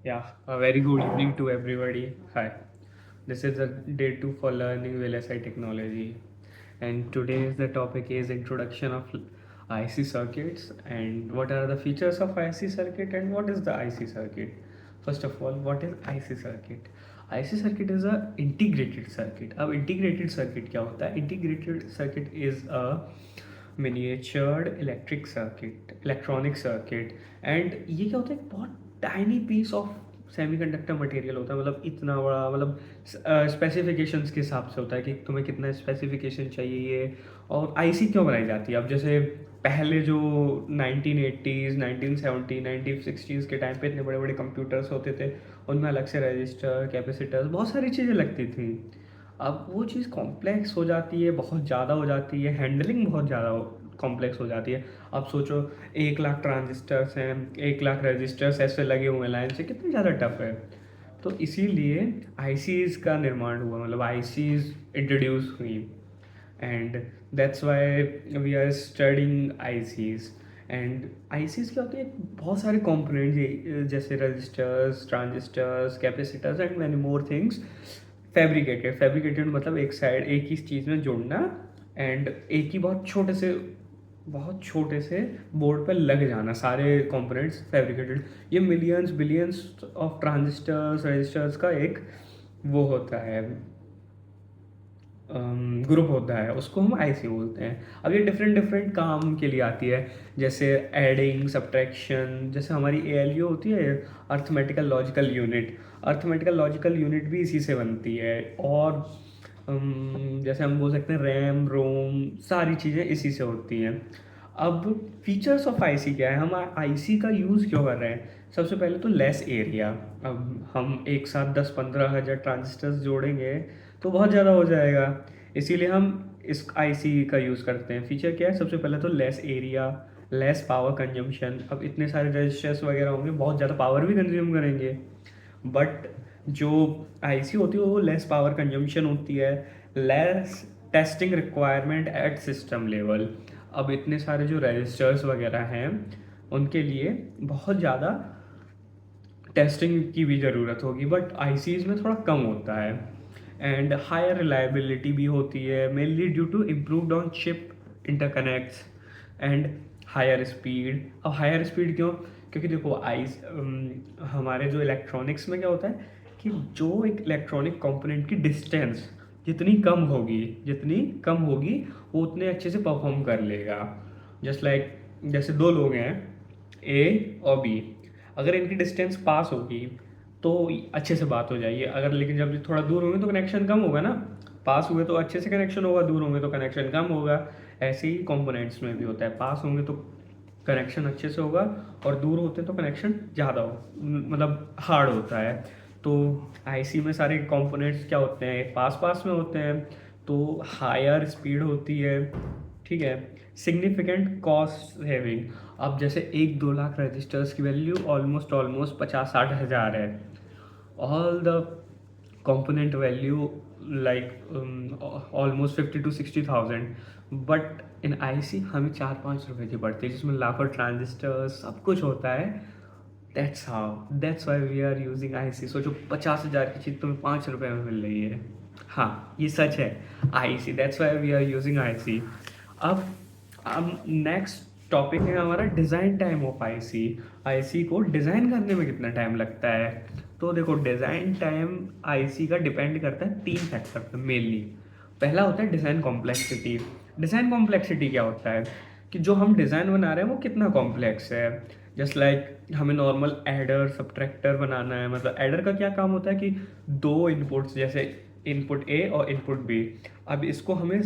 Yeah, a very good evening to everybody. Hi, this is the day two for learning VLSI technology, and today's the topic is introduction of IC circuits and what are the features of IC circuit and what is the IC circuit. First of all, what is IC circuit? IC circuit is a integrated circuit. अब integrated circuit क्या होता है? Integrated circuit is a miniatured electric circuit, electronic circuit, and ये क्या होता है? बहुत tiny piece of semiconductor material होता है, मतलब इतना बड़ा, मतलब स्पेसिफिकेशंस के हिसाब से होता है कि तुम्हें कितना स्पेसिफिकेशन चाहिए ये। और आईसी क्यों बनाई जाती है? अब जैसे पहले जो 1980s 1970 1960s के टाइम पे इतने बड़े बड़े कंप्यूटर्स होते थे, उनमें अलग से रजिस्टर, कैपेसिटर्स, बहुत सारी चीज़ें लगती थी। अब वो चीज़ कॉम्प्लेक्स हो जाती है, बहुत ज़्यादा हो जाती है, हैंडलिंग बहुत ज़्यादा कॉम्प्लेक्स हो जाती है। अब सोचो 1 लाख ट्रांजिस्टर्स हैं, 1 लाख रजिस्टर्स ऐसे लगे हुए हैं लाइन से, कितनी ज़्यादा टफ है। तो इसीलिए आईसीज़ का निर्माण हुआ, मतलब आईसीज़ इंट्रोड्यूस हुई, and that's why we are studying ICs. And ICs क्या होती है? बहुत सारे कंपोनेंट्स जैसे registers, transistors, capacitors and many more things fabricated मतलब एक साइड एक ही चीज़ में जोड़ना, एंड एक ही बहुत छोटे से बोर्ड पर लग जाना, सारे कंपोनेंट्स फैब्रिकेटेड। ये millions billions of transistors resistors का एक वो होता है, ग्रुप होता है, उसको हम आईसी बोलते हैं। अब ये डिफरेंट डिफरेंट काम के लिए आती है, जैसे एडिंग, सब्ट्रैक्शन। जैसे हमारी एएलयू होती है, arithmetical logical unit, arithmetical logical unit भी इसी से बनती है। और जैसे हम बोल सकते हैं रैम, रोम, सारी चीज़ें इसी से होती हैं। अब फीचर्स ऑफ आईसी क्या है? हम आईसी का यूज़ क्यों कर रहे हैं? सबसे पहले तो लेस एरिया। अब हम एक साथ 10-15 हज़ार ट्रांजिस्टर्स जोड़ेंगे तो बहुत ज़्यादा हो जाएगा, इसीलिए हम इस आईसी का यूज़ करते हैं। फीचर क्या है? सबसे पहले तो less area, less power consumption. अब इतने सारे रजिस्टर्स वगैरह होंगे, बहुत ज़्यादा पावर भी कंज्यूम करेंगे, बट जो आईसी होती है वो लेस पावर कंजम्पशन होती है, less testing requirement eight system level. अब इतने सारे जो रजिस्टर्स वगैरह हैं उनके लिए बहुत ज़्यादा टेस्टिंग की भी ज़रूरत होगी, बट आईसीज में थोड़ा कम होता है। एंड हायर रिलायबिलिटी भी होती है, mainly due to improved on chip interconnects and higher speed. अब हायर स्पीड क्यों? क्योंकि देखो हमारे जो इलेक्ट्रॉनिक्स में क्या होता है कि जो एक इलेक्ट्रॉनिक कंपोनेंट की डिस्टेंस जितनी कम होगी वो उतने अच्छे से परफॉर्म कर लेगा। जस्ट लाइक जैसे दो लोग हैं, ए और बी, अगर इनकी डिस्टेंस पास होगी तो अच्छे से बात हो जाएगी। अगर लेकिन जब थोड़ा दूर होंगे तो कनेक्शन कम होगा ना। पास हुए तो अच्छे से कनेक्शन होगा, दूर होंगे तो कनेक्शन कम होगा। ऐसे ही कंपोनेंट्स में भी होता है, पास होंगे तो कनेक्शन अच्छे से होगा और दूर होते तो कनेक्शन ज़्यादा मतलब हार्ड होता है। तो आईसी में सारे कंपोनेंट्स क्या होते हैं? पास पास में होते हैं, तो हायर स्पीड होती है, ठीक है। Significant cost saving. अब जैसे 1-2 लाख रजिस्टर्स की वैल्यू ऑलमोस्ट 50-60 हज़ार है। All the component value like almost 50 to 60 thousand, but in IC हमें 4-5 रुपए की पड़ती है, जिसमें लाखों ट्रांजिस्टर्स सब कुछ होता है। That's why we are using IC. सोचो 50 हज़ार की चीज़ तुम्हें 5 रुपए में मिल रही है। हाँ, ये सच है। IC, that's why we are using IC. अब नेक्स्ट टॉपिक है हमारा design time of IC. IC को डिज़ाइन करने में कितना टाइम लगता है? तो देखो, डिज़ाइन टाइम आईसी का डिपेंड करता है 3 फैक्टर पर मेनली। पहला होता है डिज़ाइन कॉम्प्लेक्सिटी। डिज़ाइन कॉम्प्लेक्सिटी क्या होता है कि जो हम डिज़ाइन बना रहे हैं वो कितना कॉम्प्लेक्स है। जस्ट लाइक हमें नॉर्मल एडर सब्ट्रैक्टर बनाना है। मतलब एडर का क्या काम होता है कि दो इनपुट्स, जैसे इनपुट ए और इनपुट बी, अब इसको हमें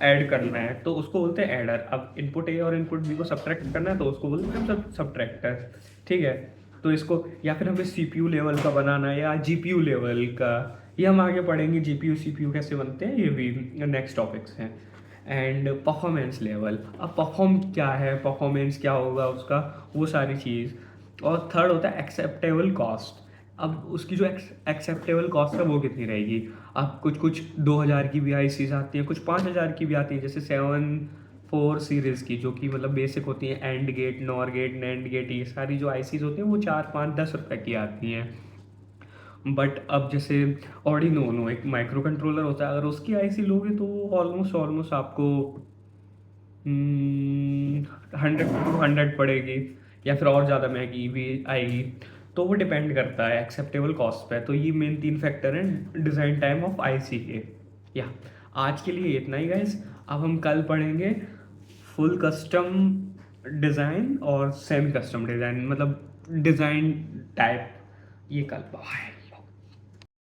ऐड करना है तो उसको बोलते हैं एडर। अब इनपुट ए और इनपुट बी को सब्ट्रैक्ट करना है तो उसको बोलते हैं हम सब्ट्रैक्टर, ठीक है। तो इसको, या फिर हमें सीपीयू लेवल का बनाना है या जीपीयू लेवल का, ये हम आगे पढ़ेंगे। जीपीयू सीपीयू कैसे बनते हैं ये भी नेक्स्ट टॉपिक्स हैं। एंड परफॉर्मेंस लेवल, अब परफॉर्मेंस क्या होगा उसका, वो सारी चीज़। और थर्ड होता है एक्सेप्टेबल कॉस्ट। अब उसकी जो एक्सेप्टेबल कॉस्ट है वो कितनी रहेगी। अब कुछ कुछ 2 हज़ार की भी आईसीज आती हैं, कुछ 5 हज़ार की भी आती हैं, जैसे 4 सीरीज़ की, जो कि मतलब बेसिक होती हैं, AND gate, NOR gate, NAND gate, ये सारी जो आईसीज़ होती हैं वो 4, 5, 10 रुपए की आती हैं। बट अब जैसे ऑर्डिनो उनो एक माइक्रो कंट्रोलर होता है, अगर उसकी आईसी लोगे तो ऑलमोस्ट ऑलमोस्ट आपको 100 टू 200 पड़ेगी, या फिर और ज़्यादा महंगी भी आएगी। तो वो डिपेंड करता है एक्सेप्टेबल कॉस्ट पे। तो ये मेन 3 फैक्टर हैं डिज़ाइन टाइम ऑफ आईसी के। या आज के लिए इतना ही गाइस। अब हम कल पढ़ेंगे फुल कस्टम डिज़ाइन और सेमी कस्टम डिज़ाइन, मतलब डिज़ाइन टाइप, ये कल। बाय।